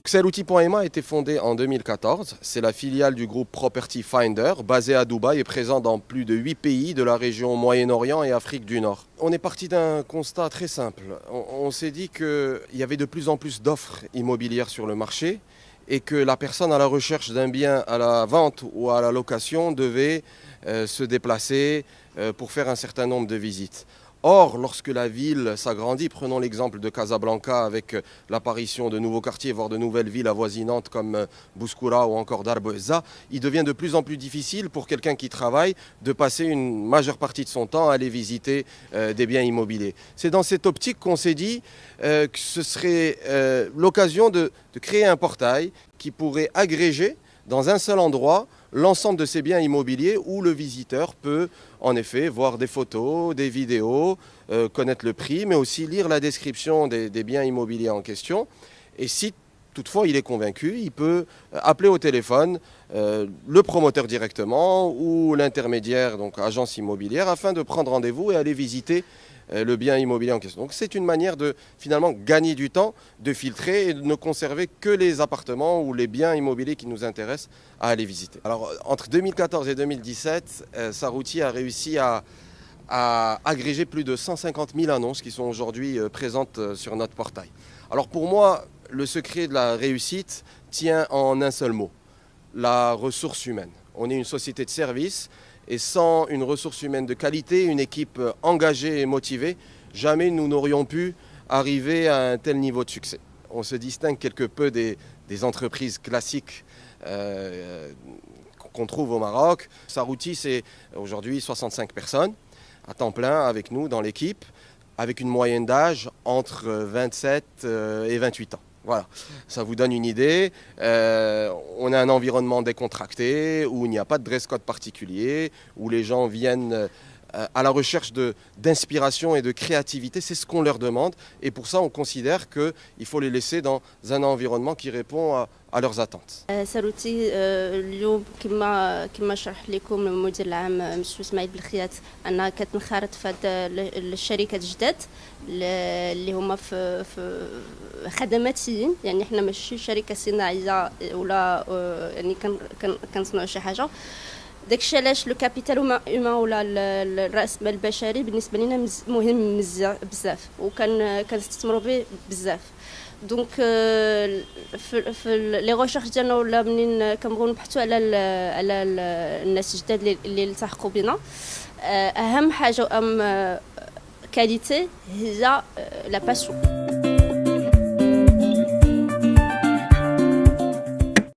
Xelouti.ma a été fondé en 2014. C'est la filiale du groupe Property Finder, basé à Dubaï et présent dans plus de 8 pays de la région Moyen-Orient et Afrique du Nord. On est parti d'un constat très simple. On s'est dit qu'il y avait de plus en plus d'offres immobilières sur le marché et que la personne à la recherche d'un bien à la vente ou à la location devait se déplacer pour faire un certain nombre de visites. Or, lorsque la ville s'agrandit, prenons l'exemple de Casablanca avec l'apparition de nouveaux quartiers, voire de nouvelles villes avoisinantes comme Bouskoura ou encore Dar Bouezza, il devient de plus en plus difficile pour quelqu'un qui travaille de passer une majeure partie de son temps à aller visiter des biens immobiliers. C'est dans cette optique qu'on s'est dit que ce serait l'occasion de créer un portail qui pourrait agréger dans un seul endroit l'ensemble de ces biens immobiliers où le visiteur peut en effet voir des photos, des vidéos, connaître le prix, mais aussi lire la description des biens immobiliers en question. Et si toutefois il est convaincu, il peut appeler au téléphone le promoteur directement ou l'intermédiaire, donc agence immobilière, afin de prendre rendez-vous et aller visiter le bien immobilier en question. Donc c'est une manière de finalement gagner du temps, de filtrer et de ne conserver que les appartements ou les biens immobiliers qui nous intéressent à aller visiter. Alors entre 2014 et 2017, Sarouti a réussi à agréger plus de 150 000 annonces qui sont aujourd'hui présentes sur notre portail. Alors pour moi, le secret de la réussite tient en un seul mot, la ressource humaine. On est une société de services. Et sans une ressource humaine de qualité, une équipe engagée et motivée, jamais nous n'aurions pu arriver à un tel niveau de succès. On se distingue quelque peu des entreprises classiques qu'on trouve au Maroc. Sarouti, c'est aujourd'hui 65 personnes à temps plein avec nous dans l'équipe, avec une moyenne d'âge entre 27 et 28 ans. Voilà, ça vous donne une idée. On a un environnement décontracté, où il n'y a pas de dress code particulier, où les gens viennent à la recherche d'inspiration et de créativité. C'est ce qu'on leur demande. Et pour ça, on considère qu'il faut les laisser dans un environnement qui répond à leurs attentes. ساروتي اليوم كما شرح لكم المدير العام مسيو اسماعيل بالخيات انها كتنخرط في هاد الشركات الجداد اللي هما في خدماتيين، يعني احنا ماشي شركه صناعيه ولا يعني كنصنعوا شي حاجه. داكشي علاش لو كابيتال هومان ولا الراس مال البشري بالنسبه لنا مهم بزاف وكنستثمروا به بزاف. دونك في لي ريشيرش ديالنا ولا منين كنبغيو نبحثوا على الناس الجداد اللي التحقوا بنا، اهم حاجه كاليتي هي لا باسيون.